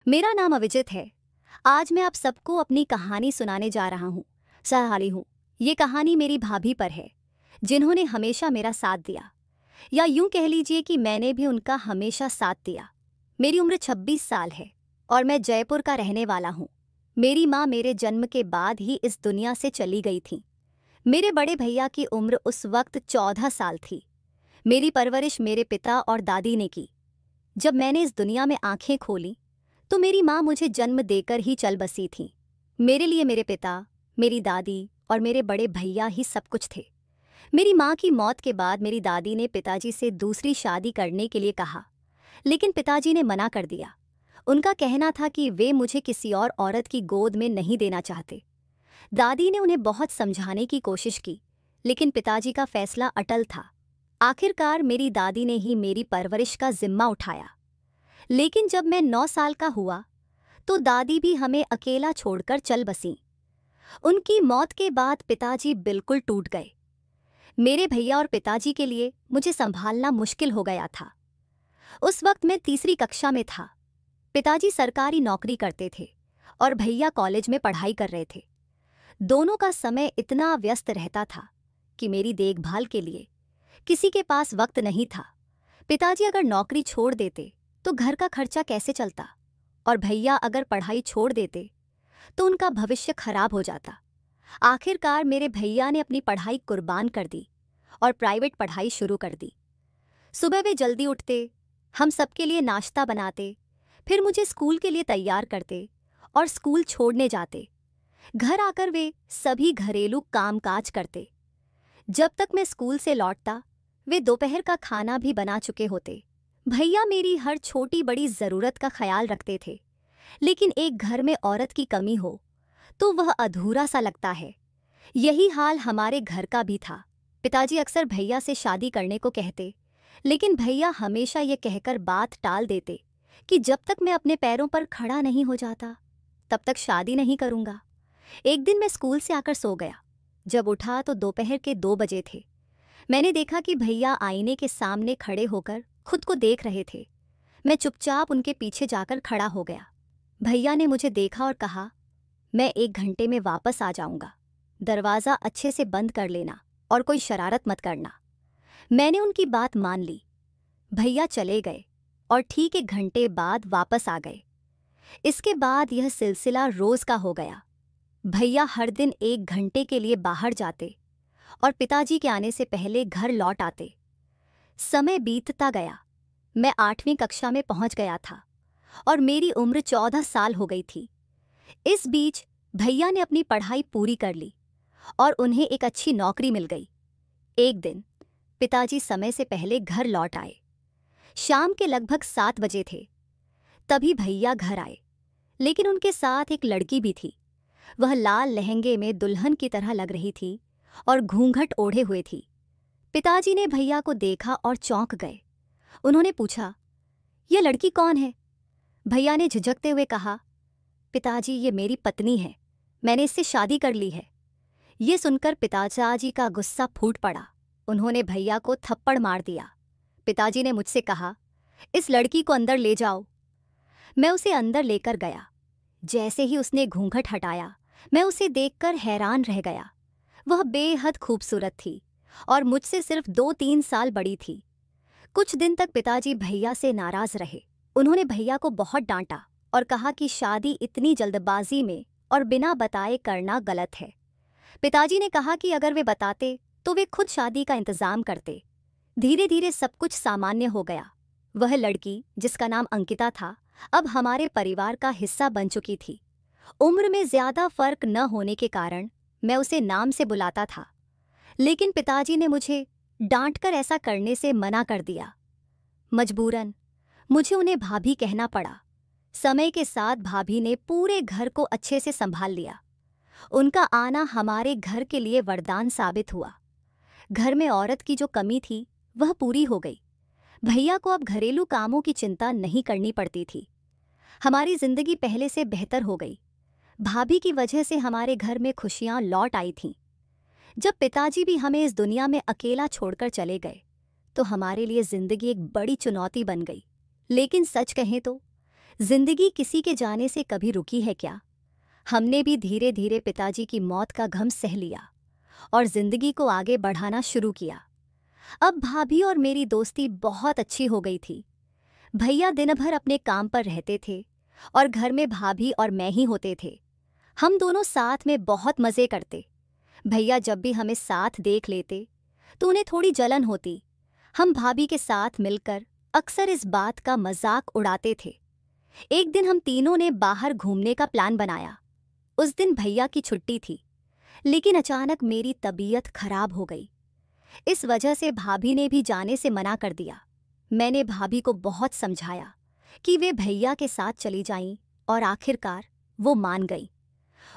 मेरा नाम अविजित है। आज मैं आप सबको अपनी कहानी सुनाने जा रहा हूँ। सहाली हूँ। ये कहानी मेरी भाभी पर है, जिन्होंने हमेशा मेरा साथ दिया, या यूं कह लीजिए कि मैंने भी उनका हमेशा साथ दिया। मेरी उम्र 26 साल है और मैं जयपुर का रहने वाला हूँ। मेरी माँ मेरे जन्म के बाद ही इस दुनिया से चली गई थी। मेरे बड़े भैया की उम्र उस वक्त 14 साल थी। मेरी परवरिश मेरे पिता और दादी ने की। जब मैंने इस दुनिया में आंखें खोली तो मेरी माँ मुझे जन्म देकर ही चल बसी थी। मेरे लिए मेरे पिता, मेरी दादी और मेरे बड़े भैया ही सब कुछ थे। मेरी माँ की मौत के बाद मेरी दादी ने पिताजी से दूसरी शादी करने के लिए कहा, लेकिन पिताजी ने मना कर दिया। उनका कहना था कि वे मुझे किसी और औरत की गोद में नहीं देना चाहते। दादी ने उन्हें बहुत समझाने की कोशिश की, लेकिन पिताजी का फैसला अटल था। आखिरकार मेरी दादी ने ही मेरी परवरिश का जिम्मा उठाया। लेकिन जब मैं 9 साल का हुआ तो दादी भी हमें अकेला छोड़कर चल बसीं। उनकी मौत के बाद पिताजी बिल्कुल टूट गए। मेरे भैया और पिताजी के लिए मुझे संभालना मुश्किल हो गया था। उस वक्त मैं तीसरी कक्षा में था। पिताजी सरकारी नौकरी करते थे और भैया कॉलेज में पढ़ाई कर रहे थे। दोनों का समय इतना व्यस्त रहता था कि मेरी देखभाल के लिए किसी के पास वक्त नहीं था। पिताजी अगर नौकरी छोड़ देते तो घर का खर्चा कैसे चलता, और भैया अगर पढ़ाई छोड़ देते तो उनका भविष्य खराब हो जाता। आखिरकार मेरे भैया ने अपनी पढ़ाई कुर्बान कर दी और प्राइवेट पढ़ाई शुरू कर दी। सुबह वे जल्दी उठते, हम सबके लिए नाश्ता बनाते, फिर मुझे स्कूल के लिए तैयार करते और स्कूल छोड़ने जाते। घर आकर वे सभी घरेलू कामकाज करते। जब तक मैं स्कूल से लौटता वे दोपहर का खाना भी बना चुके होते। भैया मेरी हर छोटी बड़ी ज़रूरत का ख्याल रखते थे, लेकिन एक घर में औरत की कमी हो तो वह अधूरा सा लगता है। यही हाल हमारे घर का भी था। पिताजी अक्सर भैया से शादी करने को कहते, लेकिन भैया हमेशा ये कहकर बात टाल देते कि जब तक मैं अपने पैरों पर खड़ा नहीं हो जाता तब तक शादी नहीं करूँगा। एक दिन मैं स्कूल से आकर सो गया। जब उठा तो दोपहर के 2 बजे थे। मैंने देखा कि भैया आईने के सामने खड़े होकर खुद को देख रहे थे। मैं चुपचाप उनके पीछे जाकर खड़ा हो गया। भैया ने मुझे देखा और कहा, मैं 1 घंटे में वापस आ जाऊंगा। दरवाज़ा अच्छे से बंद कर लेना और कोई शरारत मत करना। मैंने उनकी बात मान ली। भैया चले गए और ठीक 1 घंटे बाद वापस आ गए। इसके बाद यह सिलसिला रोज़ का हो गया। भैया हर दिन 1 घंटे के लिए बाहर जाते और पिताजी के आने से पहले घर लौट आते। समय बीतता गया। मैं 8वीं कक्षा में पहुंच गया था और मेरी उम्र 14 साल हो गई थी। इस बीच भैया ने अपनी पढ़ाई पूरी कर ली और उन्हें एक अच्छी नौकरी मिल गई। एक दिन पिताजी समय से पहले घर लौट आए। शाम के लगभग 7 बजे थे। तभी भैया घर आए, लेकिन उनके साथ एक लड़की भी थी। वह लाल लहंगे में दुल्हन की तरह लग रही थी और घूंघट ओढ़े हुए थी। पिताजी ने भैया को देखा और चौंक गए। उन्होंने पूछा, यह लड़की कौन है? भैया ने झिझकते हुए कहा, पिताजी ये मेरी पत्नी है, मैंने इससे शादी कर ली है। ये सुनकर पिताजी का गुस्सा फूट पड़ा। उन्होंने भैया को थप्पड़ मार दिया। पिताजी ने मुझसे कहा, इस लड़की को अंदर ले जाओ। मैं उसे अंदर लेकर गया। जैसे ही उसने घूंघट हटाया मैं उसे देखकर हैरान रह गया। वह बेहद खूबसूरत थी और मुझसे सिर्फ 2-3 साल बड़ी थी। कुछ दिन तक पिताजी भैया से नाराज रहे। उन्होंने भैया को बहुत डांटा और कहा कि शादी इतनी जल्दबाजी में और बिना बताए करना गलत है। पिताजी ने कहा कि अगर वे बताते तो वे खुद शादी का इंतजाम करते। धीरे धीरे सब कुछ सामान्य हो गया। वह लड़की, जिसका नाम अंकिता था, अब हमारे परिवार का हिस्सा बन चुकी थी। उम्र में ज्यादा फर्क न होने के कारण मैं उसे नाम से बुलाता था, लेकिन पिताजी ने मुझे डांटकर ऐसा करने से मना कर दिया। मजबूरन मुझे उन्हें भाभी कहना पड़ा। समय के साथ भाभी ने पूरे घर को अच्छे से संभाल लिया। उनका आना हमारे घर के लिए वरदान साबित हुआ। घर में औरत की जो कमी थी वह पूरी हो गई। भैया को अब घरेलू कामों की चिंता नहीं करनी पड़ती थी। हमारी जिंदगी पहले से बेहतर हो गई। भाभी की वजह से हमारे घर में खुशियां लौट आई थीं। जब पिताजी भी हमें इस दुनिया में अकेला छोड़कर चले गए तो हमारे लिए जिंदगी एक बड़ी चुनौती बन गई। लेकिन सच कहें तो जिंदगी किसी के जाने से कभी रुकी है क्या? हमने भी धीरे धीरे पिताजी की मौत का गम सह लिया और जिंदगी को आगे बढ़ाना शुरू किया। अब भाभी और मेरी दोस्ती बहुत अच्छी हो गई थी। भैया दिन भर अपने काम पर रहते थे और घर में भाभी और मैं ही होते थे। हम दोनों साथ में बहुत मज़े करते। भैया जब भी हमें साथ देख लेते तो उन्हें थोड़ी जलन होती। हम भाभी के साथ मिलकर अक्सर इस बात का मजाक उड़ाते थे। एक दिन हम तीनों ने बाहर घूमने का प्लान बनाया। उस दिन भैया की छुट्टी थी, लेकिन अचानक मेरी तबीयत खराब हो गई। इस वजह से भाभी ने भी जाने से मना कर दिया। मैंने भाभी को बहुत समझाया कि वे भैया के साथ चली जाईं और आखिरकार वो मान गई।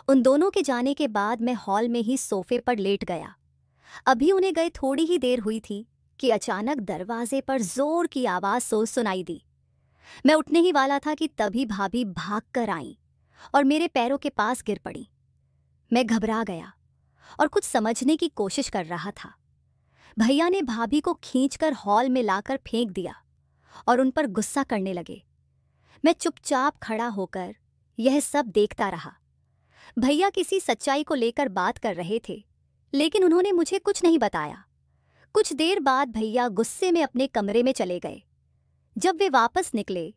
उन दोनों के जाने के बाद मैं हॉल में ही सोफे पर लेट गया। अभी उन्हें गए थोड़ी ही देर हुई थी कि अचानक दरवाजे पर जोर की आवाज़ सुनाई दी। मैं उठने ही वाला था कि तभी भाभी भाग कर आईं और मेरे पैरों के पास गिर पड़ी। मैं घबरा गया और कुछ समझने की कोशिश कर रहा था। भैया ने भाभी को खींचकर हॉल में लाकर फेंक दिया और उन पर गुस्सा करने लगे। मैं चुपचाप खड़ा होकर यह सब देखता रहा। भैया किसी सच्चाई को लेकर बात कर रहे थे, लेकिन उन्होंने मुझे कुछ नहीं बताया। कुछ देर बाद भैया गुस्से में अपने कमरे में चले गए। जब वे वापस निकले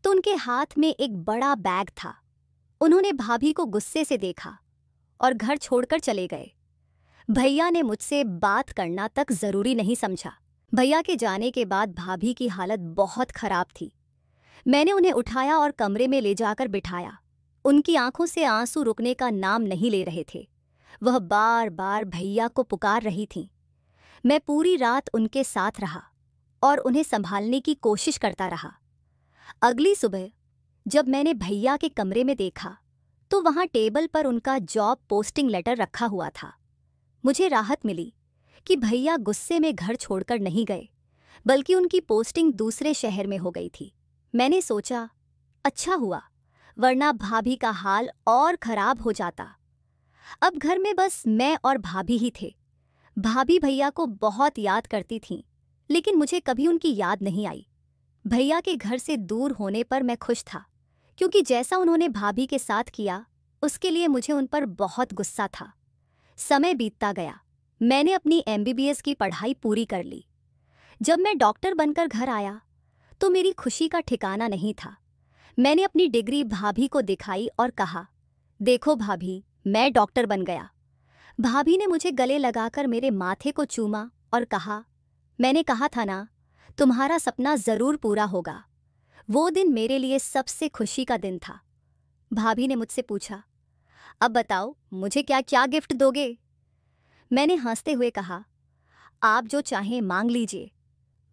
तो उनके हाथ में एक बड़ा बैग था। उन्होंने भाभी को गुस्से से देखा और घर छोड़कर चले गए। भैया ने मुझसे बात करना तक जरूरी नहीं समझा। भैया के जाने के बाद भाभी की हालत बहुत खराब थी। मैंने उन्हें उठाया और कमरे में ले जाकर बिठाया। उनकी आंखों से आंसू रुकने का नाम नहीं ले रहे थे। वह बार बार भैया को पुकार रही थीं। मैं पूरी रात उनके साथ रहा और उन्हें संभालने की कोशिश करता रहा। अगली सुबह जब मैंने भैया के कमरे में देखा तो वहां टेबल पर उनका जॉब पोस्टिंग लेटर रखा हुआ था। मुझे राहत मिली कि भैया गुस्से में घर छोड़कर नहीं गए, बल्कि उनकी पोस्टिंग दूसरे शहर में हो गई थी। मैंने सोचा, अच्छा हुआ, वरना भाभी का हाल और खराब हो जाता। अब घर में बस मैं और भाभी ही थे। भाभी भैया को बहुत याद करती थीं, लेकिन मुझे कभी उनकी याद नहीं आई। भैया के घर से दूर होने पर मैं खुश था, क्योंकि जैसा उन्होंने भाभी के साथ किया उसके लिए मुझे उन पर बहुत गुस्सा था। समय बीतता गया। मैंने अपनी MBBS की पढ़ाई पूरी कर ली। जब मैं डॉक्टर बनकर घर आया तो मेरी खुशी का ठिकाना नहीं था। मैंने अपनी डिग्री भाभी को दिखाई और कहा, देखो भाभी, मैं डॉक्टर बन गया। भाभी ने मुझे गले लगाकर मेरे माथे को चूमा और कहा, मैंने कहा था ना, तुम्हारा सपना जरूर पूरा होगा। वो दिन मेरे लिए सबसे खुशी का दिन था। भाभी ने मुझसे पूछा, अब बताओ मुझे क्या क्या गिफ्ट दोगे? मैंने हंसते हुए कहा, आप जो चाहें मांग लीजिए।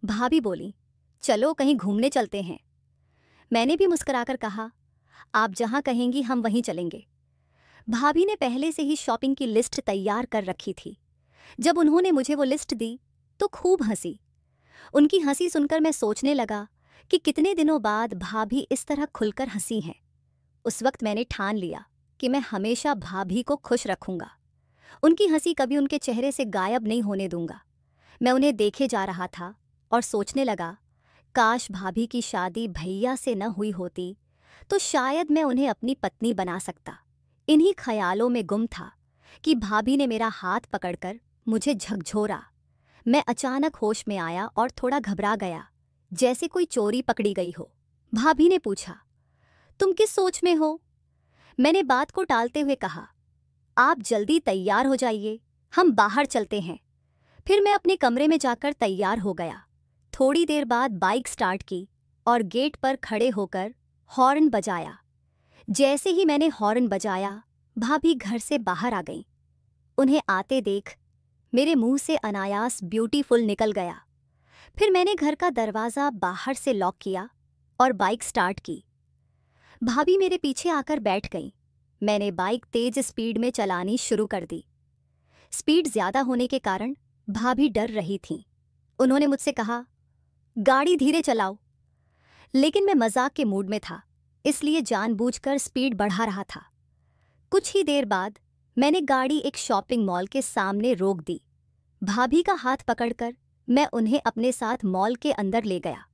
भाभी बोली, चलो कहीं घूमने चलते हैं। मैंने भी मुस्कुराकर कहा, आप जहां कहेंगी हम वहीं चलेंगे। भाभी ने पहले से ही शॉपिंग की लिस्ट तैयार कर रखी थी। जब उन्होंने मुझे वो लिस्ट दी तो खूब हंसी। उनकी हंसी सुनकर मैं सोचने लगा कि कितने दिनों बाद भाभी इस तरह खुलकर हंसी हैं। उस वक्त मैंने ठान लिया कि मैं हमेशा भाभी को खुश रखूंगा। उनकी हंसी कभी उनके चेहरे से गायब नहीं होने दूंगा। मैं उन्हें देखे जा रहा था और सोचने लगा, काश भाभी की शादी भैया से न हुई होती तो शायद मैं उन्हें अपनी पत्नी बना सकता। इन्हीं ख्यालों में गुम था कि भाभी ने मेरा हाथ पकड़कर मुझे झकझोरा। मैं अचानक होश में आया और थोड़ा घबरा गया, जैसे कोई चोरी पकड़ी गई हो। भाभी ने पूछा, तुम किस सोच में हो? मैंने बात को टालते हुए कहा, आप जल्दी तैयार हो जाइए, हम बाहर चलते हैं। फिर मैं अपने कमरे में जाकर तैयार हो गया। थोड़ी देर बाद बाइक स्टार्ट की और गेट पर खड़े होकर हॉर्न बजाया। जैसे ही मैंने हॉर्न बजाया, भाभी घर से बाहर आ गईं। उन्हें आते देख मेरे मुंह से अनायास ब्यूटीफुल निकल गया। फिर मैंने घर का दरवाज़ा बाहर से लॉक किया और बाइक स्टार्ट की। भाभी मेरे पीछे आकर बैठ गईं। मैंने बाइक तेज स्पीड में चलानी शुरू कर दी। स्पीड ज़्यादा होने के कारण भाभी डर रही थीं। उन्होंने मुझसे कहा, गाड़ी धीरे चलाओ। लेकिन मैं मजाक के मूड में था, इसलिए जानबूझकर स्पीड बढ़ा रहा था। कुछ ही देर बाद मैंने गाड़ी एक शॉपिंग मॉल के सामने रोक दी। भाभी का हाथ पकड़कर मैं उन्हें अपने साथ मॉल के अंदर ले गया।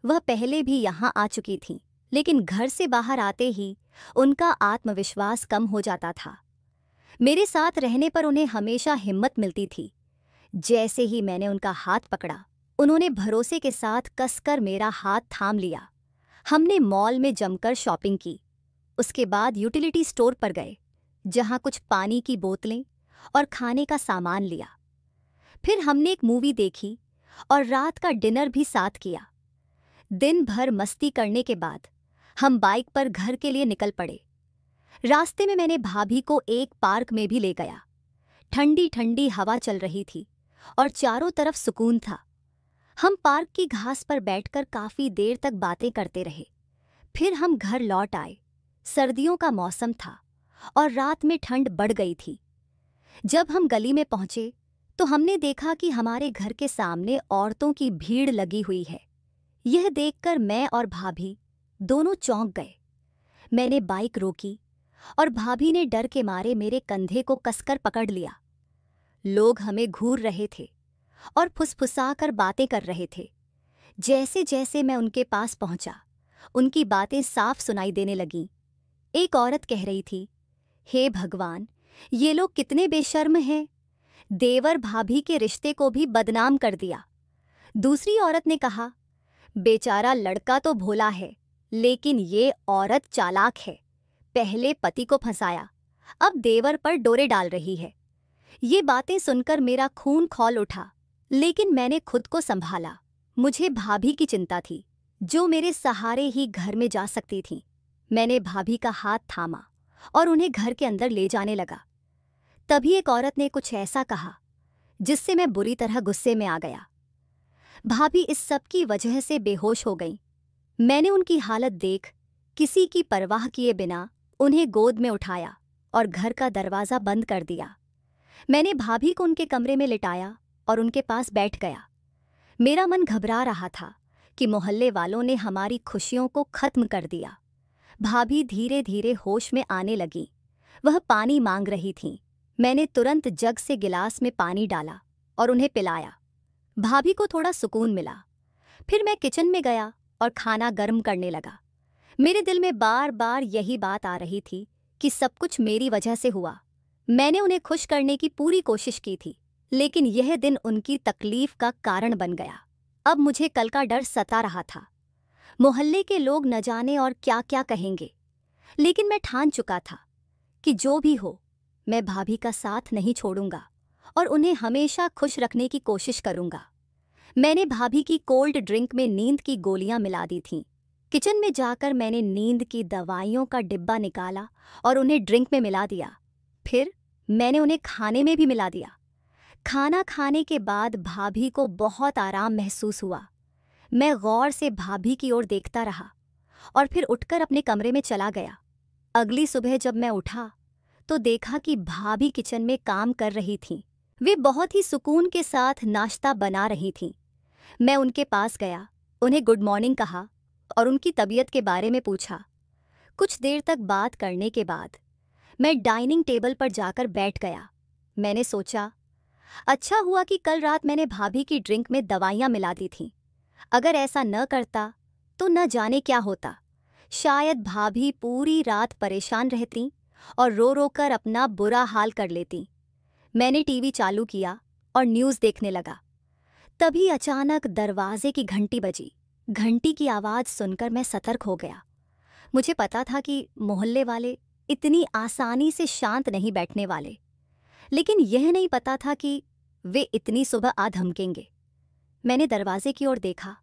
वह पहले भी यहाँ आ चुकी थीं, लेकिन घर से बाहर आते ही उनका आत्मविश्वास कम हो जाता था। मेरे साथ रहने पर उन्हें हमेशा हिम्मत मिलती थी। जैसे ही मैंने उनका हाथ पकड़ा, उन्होंने भरोसे के साथ कसकर मेरा हाथ थाम लिया। हमने मॉल में जमकर शॉपिंग की। उसके बाद यूटिलिटी स्टोर पर गए, जहां कुछ पानी की बोतलें और खाने का सामान लिया। फिर हमने एक मूवी देखी और रात का डिनर भी साथ किया। दिन भर मस्ती करने के बाद हम बाइक पर घर के लिए निकल पड़े। रास्ते में मैंने भाभी को एक पार्क में भी ले गया। ठंडी ठंडी हवा चल रही थी और चारों तरफ सुकून था। हम पार्क की घास पर बैठकर काफी देर तक बातें करते रहे। फिर हम घर लौट आए। सर्दियों का मौसम था और रात में ठंड बढ़ गई थी। जब हम गली में पहुंचे तो हमने देखा कि हमारे घर के सामने औरतों की भीड़ लगी हुई है। यह देखकर मैं और भाभी दोनों चौंक गए। मैंने बाइक रोकी और भाभी ने डर के मारे मेरे कंधे को कसकर पकड़ लिया। लोग हमें घूर रहे थे और फुसफुसाकर बातें कर रहे थे। जैसे जैसे मैं उनके पास पहुंचा, उनकी बातें साफ सुनाई देने लगीं। एक औरत कह रही थी, हे भगवान, ये लोग कितने बेशर्म हैं, देवर भाभी के रिश्ते को भी बदनाम कर दिया। दूसरी औरत ने कहा, बेचारा लड़का तो भोला है, लेकिन ये औरत चालाक है। पहले पति को फंसाया, अब देवर पर डोरे डाल रही है। ये बातें सुनकर मेरा खून खौल उठा, लेकिन मैंने खुद को संभाला। मुझे भाभी की चिंता थी, जो मेरे सहारे ही घर में जा सकती थी। मैंने भाभी का हाथ थामा और उन्हें घर के अंदर ले जाने लगा। तभी एक औरत ने कुछ ऐसा कहा जिससे मैं बुरी तरह गुस्से में आ गया। भाभी इस सब की वजह से बेहोश हो गईं। मैंने उनकी हालत देख किसी की परवाह किए बिना उन्हें गोद में उठाया और घर का दरवाज़ा बंद कर दिया। मैंने भाभी को उनके कमरे में लिटाया और उनके पास बैठ गया। मेरा मन घबरा रहा था कि मोहल्ले वालों ने हमारी खुशियों को खत्म कर दिया। भाभी धीरे धीरे होश में आने लगी। वह पानी मांग रही थीं। मैंने तुरंत जग से गिलास में पानी डाला और उन्हें पिलाया। भाभी को थोड़ा सुकून मिला। फिर मैं किचन में गया और खाना गर्म करने लगा। मेरे दिल में बार बार यही बात आ रही थी कि सब कुछ मेरी वजह से हुआ। मैंने उन्हें खुश करने की पूरी कोशिश की थी, लेकिन यह दिन उनकी तकलीफ का कारण बन गया। अब मुझे कल का डर सता रहा था। मोहल्ले के लोग न जाने और क्या क्या कहेंगे, लेकिन मैं ठान चुका था कि जो भी हो, मैं भाभी का साथ नहीं छोड़ूंगा और उन्हें हमेशा खुश रखने की कोशिश करूंगा। मैंने भाभी की कोल्ड ड्रिंक में नींद की गोलियां मिला दी थीं। किचन में जाकर मैंने नींद की दवाइयों का डिब्बा निकाला और उन्हें ड्रिंक में मिला दिया। फिर मैंने उन्हें खाने में भी मिला दिया। खाना खाने के बाद भाभी को बहुत आराम महसूस हुआ। मैं गौर से भाभी की ओर देखता रहा और फिर उठकर अपने कमरे में चला गया। अगली सुबह जब मैं उठा तो देखा कि भाभी किचन में काम कर रही थीं। वे बहुत ही सुकून के साथ नाश्ता बना रही थीं। मैं उनके पास गया, उन्हें गुड मॉर्निंग कहा और उनकी तबीयत के बारे में पूछा। कुछ देर तक बात करने के बाद मैं डाइनिंग टेबल पर जाकर बैठ गया। मैंने सोचा, अच्छा हुआ कि कल रात मैंने भाभी की ड्रिंक में दवाइयाँ मिला दी थीं। अगर ऐसा न करता तो न जाने क्या होता। शायद भाभी पूरी रात परेशान रहती और रो रो कर अपना बुरा हाल कर लेती। मैंने टीवी चालू किया और न्यूज़ देखने लगा। तभी अचानक दरवाजे की घंटी बजी। घंटी की आवाज़ सुनकर मैं सतर्क हो गया। मुझे पता था कि मोहल्ले वाले इतनी आसानी से शांत नहीं बैठने वाले, लेकिन यह नहीं पता था कि वे इतनी सुबह आ धमकेंगे। मैंने दरवाजे की ओर देखा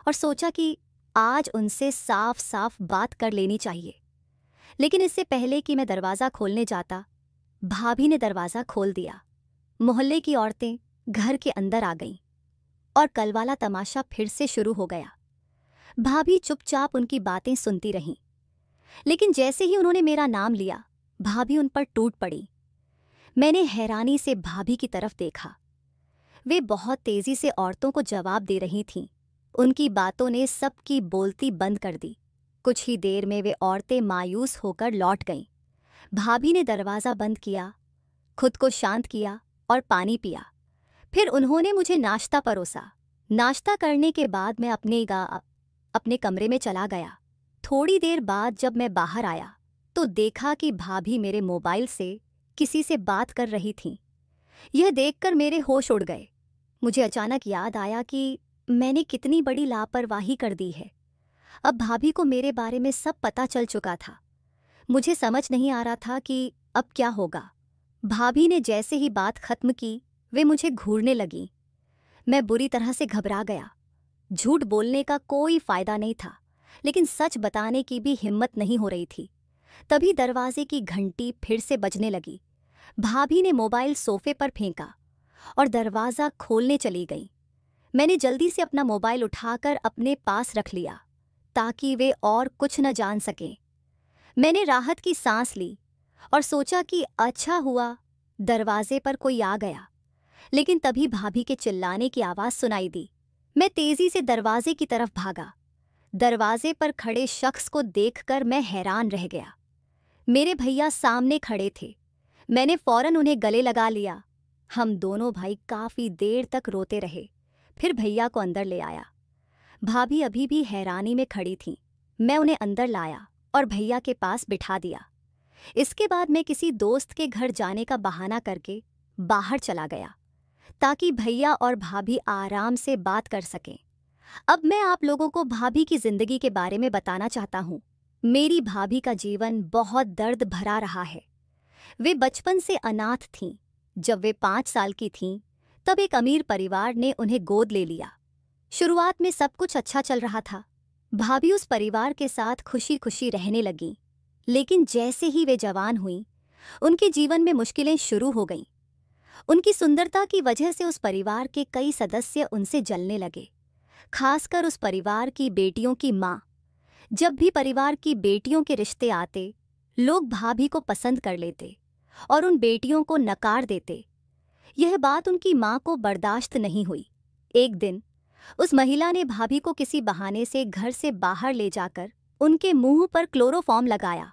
और सोचा कि आज उनसे साफ साफ बात कर लेनी चाहिए। लेकिन इससे पहले कि मैं दरवाज़ा खोलने जाता, भाभी ने दरवाज़ा खोल दिया। मोहल्ले की औरतें घर के अंदर आ गईं और कल वाला तमाशा फिर से शुरू हो गया। भाभी चुपचाप उनकी बातें सुनती रहीं, लेकिन जैसे ही उन्होंने मेरा नाम लिया, भाभी उन पर टूट पड़ी। मैंने हैरानी से भाभी की तरफ देखा। वे बहुत तेजी से औरतों को जवाब दे रही थीं। उनकी बातों ने सबकी बोलती बंद कर दी। कुछ ही देर में वे औरतें मायूस होकर लौट गईं। भाभी ने दरवाज़ा बंद किया, खुद को शांत किया और पानी पिया। फिर उन्होंने मुझे नाश्ता परोसा। नाश्ता करने के बाद मैं अपने कमरे में चला गया। थोड़ी देर बाद जब मैं बाहर आया तो देखा कि भाभी मेरे मोबाइल से किसी से बात कर रही थीं। यह देखकर मेरे होश उड़ गए। मुझे अचानक याद आया कि मैंने कितनी बड़ी लापरवाही कर दी है। अब भाभी को मेरे बारे में सब पता चल चुका था। मुझे समझ नहीं आ रहा था कि अब क्या होगा। भाभी ने जैसे ही बात खत्म की वे मुझे घूरने लगीं। मैं बुरी तरह से घबरा गया। झूठ बोलने का कोई फायदा नहीं था, लेकिन सच बताने की भी हिम्मत नहीं हो रही थी। तभी दरवाजे की घंटी फिर से बजने लगी। भाभी ने मोबाइल सोफे पर फेंका और दरवाज़ा खोलने चली गई। मैंने जल्दी से अपना मोबाइल उठाकर अपने पास रख लिया ताकि वे और कुछ न जान सकें। मैंने राहत की सांस ली और सोचा कि अच्छा हुआ दरवाजे पर कोई आ गया। लेकिन तभी भाभी के चिल्लाने की आवाज़ सुनाई दी। मैं तेज़ी से दरवाजे की तरफ भागा। दरवाजे पर खड़े शख्स को देखकर मैं हैरान रह गया। मेरे भैया सामने खड़े थे। मैंने फौरन उन्हें गले लगा लिया। हम दोनों भाई काफ़ी देर तक रोते रहे। फिर भैया को अंदर ले आया। भाभी अभी भी हैरानी में खड़ी थीं। मैं उन्हें अंदर लाया और भैया के पास बिठा दिया। इसके बाद मैं किसी दोस्त के घर जाने का बहाना करके बाहर चला गया ताकि भैया और भाभी आराम से बात कर सकें। अब मैं आप लोगों को भाभी की ज़िंदगी के बारे में बताना चाहता हूँ। मेरी भाभी का जीवन बहुत दर्द भरा रहा है। वे बचपन से अनाथ थीं। जब वे 5 साल की थीं तब एक अमीर परिवार ने उन्हें गोद ले लिया। शुरुआत में सब कुछ अच्छा चल रहा था। भाभी उस परिवार के साथ खुशी खुशी रहने लगीं। लेकिन जैसे ही वे जवान हुईं, उनके जीवन में मुश्किलें शुरू हो गईं। उनकी सुंदरता की वजह से उस परिवार के कई सदस्य उनसे जलने लगे, खासकर उस परिवार की बेटियों की माँ। जब भी परिवार की बेटियों के रिश्ते आते, लोग भाभी को पसंद कर लेते और उन बेटियों को नकार देते। यह बात उनकी माँ को बर्दाश्त नहीं हुई। एक दिन उस महिला ने भाभी को किसी बहाने से घर से बाहर ले जाकर उनके मुंह पर क्लोरोफॉर्म लगाया।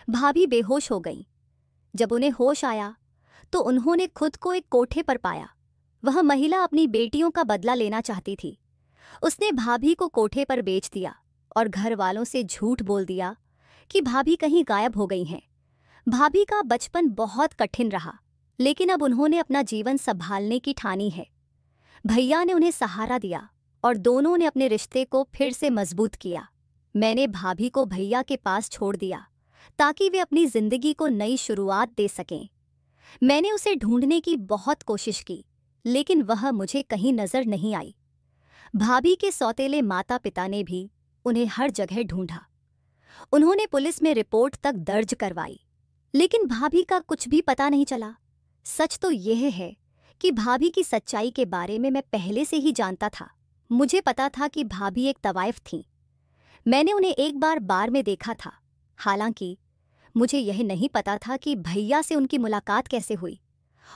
भाभी बेहोश हो गईं। जब उन्हें होश आया तो उन्होंने खुद को एक कोठे पर पाया। वह महिला अपनी बेटियों का बदला लेना चाहती थी। उसने भाभी को कोठे पर बेच दिया और घर वालों से झूठ बोल दिया कि भाभी कहीं गायब हो गई हैं। भाभी का बचपन बहुत कठिन रहा, लेकिन अब उन्होंने अपना जीवन संभालने की ठानी है। भैया ने उन्हें सहारा दिया और दोनों ने अपने रिश्ते को फिर से मजबूत किया। मैंने भाभी को भैया के पास छोड़ दिया ताकि वे अपनी जिंदगी को नई शुरुआत दे सकें। मैंने उसे ढूंढने की बहुत कोशिश की, लेकिन वह मुझे कहीं नजर नहीं आई। भाभी के सौतेले माता पिता ने भी उन्हें हर जगह ढूंढा। उन्होंने पुलिस में रिपोर्ट तक दर्ज करवाई, लेकिन भाभी का कुछ भी पता नहीं चला। सच तो यह है कि भाभी की सच्चाई के बारे में मैं पहले से ही जानता था। मुझे पता था कि भाभी एक तवाइफ थीं। मैंने उन्हें एक बार बार में देखा था। हालांकि मुझे यह नहीं पता था कि भैया से उनकी मुलाकात कैसे हुई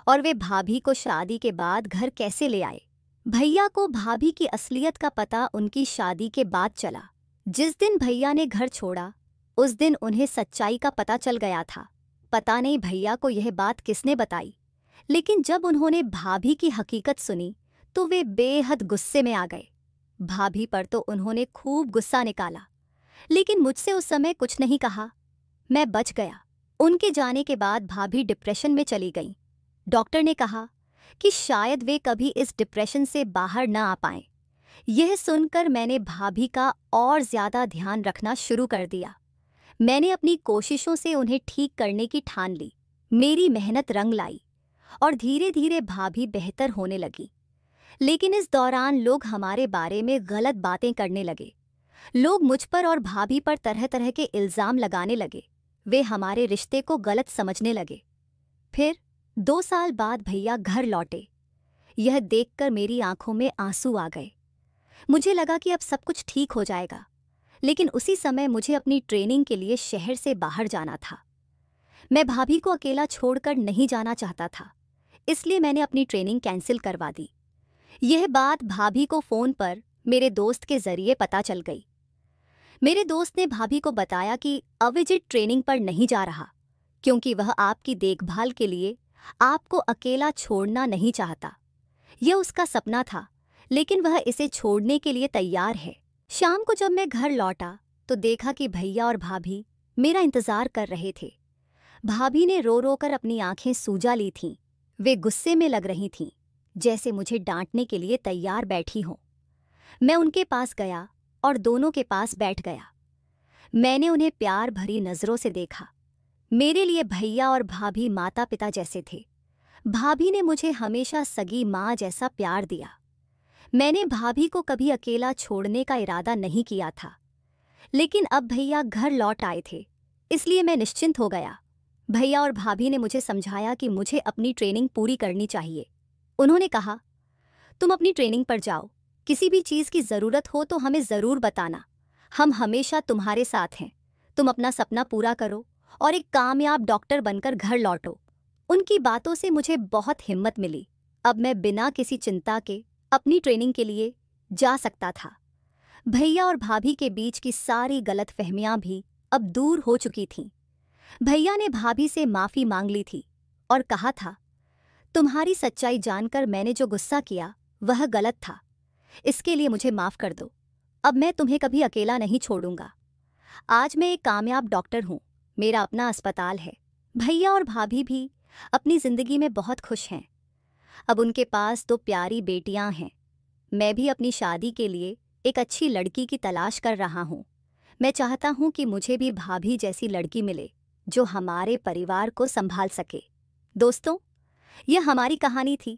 और वे भाभी को शादी के बाद घर कैसे ले आए। भैया को भाभी की असलियत का पता उनकी शादी के बाद चला। जिस दिन भैया ने घर छोड़ा, उस दिन उन्हें सच्चाई का पता चल गया था। पता नहीं भैया को यह बात किसने बताई, लेकिन जब उन्होंने भाभी की हकीकत सुनी तो वे बेहद गुस्से में आ गए। भाभी पर तो उन्होंने खूब गुस्सा निकाला, लेकिन मुझसे उस समय कुछ नहीं कहा। मैं बच गया। उनके जाने के बाद भाभी डिप्रेशन में चली गईं। डॉक्टर ने कहा कि शायद वे कभी इस डिप्रेशन से बाहर न आ पाएं। यह सुनकर मैंने भाभी का और ज़्यादा ध्यान रखना शुरू कर दिया। मैंने अपनी कोशिशों से उन्हें ठीक करने की ठान ली। मेरी मेहनत रंग लाई और धीरे धीरे भाभी बेहतर होने लगी। लेकिन इस दौरान लोग हमारे बारे में गलत बातें करने लगे। लोग मुझ पर और भाभी पर तरह तरह के इल्ज़ाम लगाने लगे। वे हमारे रिश्ते को गलत समझने लगे। फिर 2 साल बाद भैया घर लौटे। यह देखकर मेरी आंखों में आंसू आ गए। मुझे लगा कि अब सब कुछ ठीक हो जाएगा, लेकिन उसी समय मुझे अपनी ट्रेनिंग के लिए शहर से बाहर जाना था। मैं भाभी को अकेला छोड़कर नहीं जाना चाहता था, इसलिए मैंने अपनी ट्रेनिंग कैंसिल करवा दी। यह बात भाभी को फ़ोन पर मेरे दोस्त के ज़रिए पता चल गई। मेरे दोस्त ने भाभी को बताया कि अविजित ट्रेनिंग पर नहीं जा रहा, क्योंकि वह आपकी देखभाल के लिए आपको अकेला छोड़ना नहीं चाहता। यह उसका सपना था, लेकिन वह इसे छोड़ने के लिए तैयार है। शाम को जब मैं घर लौटा तो देखा कि भैया और भाभी मेरा इंतजार कर रहे थे। भाभी ने रो रो कर अपनी आंखें सूजा ली थीं। वे गुस्से में लग रही थीं, जैसे मुझे डांटने के लिए तैयार बैठी हों। मैं उनके पास गया और दोनों के पास बैठ गया। मैंने उन्हें प्यार भरी नज़रों से देखा। मेरे लिए भैया और भाभी माता पिता जैसे थे। भाभी ने मुझे हमेशा सगी माँ जैसा प्यार दिया। मैंने भाभी को कभी अकेला छोड़ने का इरादा नहीं किया था, लेकिन अब भैया घर लौट आए थे, इसलिए मैं निश्चिंत हो गया। भैया और भाभी ने मुझे समझाया कि मुझे अपनी ट्रेनिंग पूरी करनी चाहिए। उन्होंने कहा, तुम अपनी ट्रेनिंग पर जाओ, किसी भी चीज़ की ज़रूरत हो तो हमें ज़रूर बताना, हम हमेशा तुम्हारे साथ हैं। तुम अपना सपना पूरा करो और एक कामयाब डॉक्टर बनकर घर लौटो। उनकी बातों से मुझे बहुत हिम्मत मिली। अब मैं बिना किसी चिंता के अपनी ट्रेनिंग के लिए जा सकता था। भैया और भाभी के बीच की सारी गलतफहमियां भी अब दूर हो चुकी थीं। भैया ने भाभी से माफ़ी मांग ली थी और कहा था, तुम्हारी सच्चाई जानकर मैंने जो गुस्सा किया वह गलत था, इसके लिए मुझे माफ़ कर दो। अब मैं तुम्हें कभी अकेला नहीं छोड़ूंगा। आज मैं एक कामयाब डॉक्टर हूँ, मेरा अपना अस्पताल है। भैया और भाभी भी अपनी ज़िंदगी में बहुत खुश हैं। अब उनके पास 2 प्यारी बेटियां हैं। मैं भी अपनी शादी के लिए एक अच्छी लड़की की तलाश कर रहा हूँ। मैं चाहता हूँ कि मुझे भी भाभी जैसी लड़की मिले जो हमारे परिवार को संभाल सके। दोस्तों, यह हमारी कहानी थी।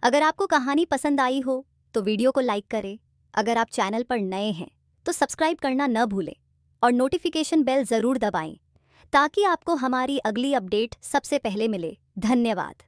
अगर आपको कहानी पसंद आई हो तो वीडियो को लाइक करें। अगर आप चैनल पर नए हैं तो सब्सक्राइब करना न भूलें और नोटिफिकेशन बेल ज़रूर दबाएं ताकि आपको हमारी अगली अपडेट सबसे पहले मिले। धन्यवाद।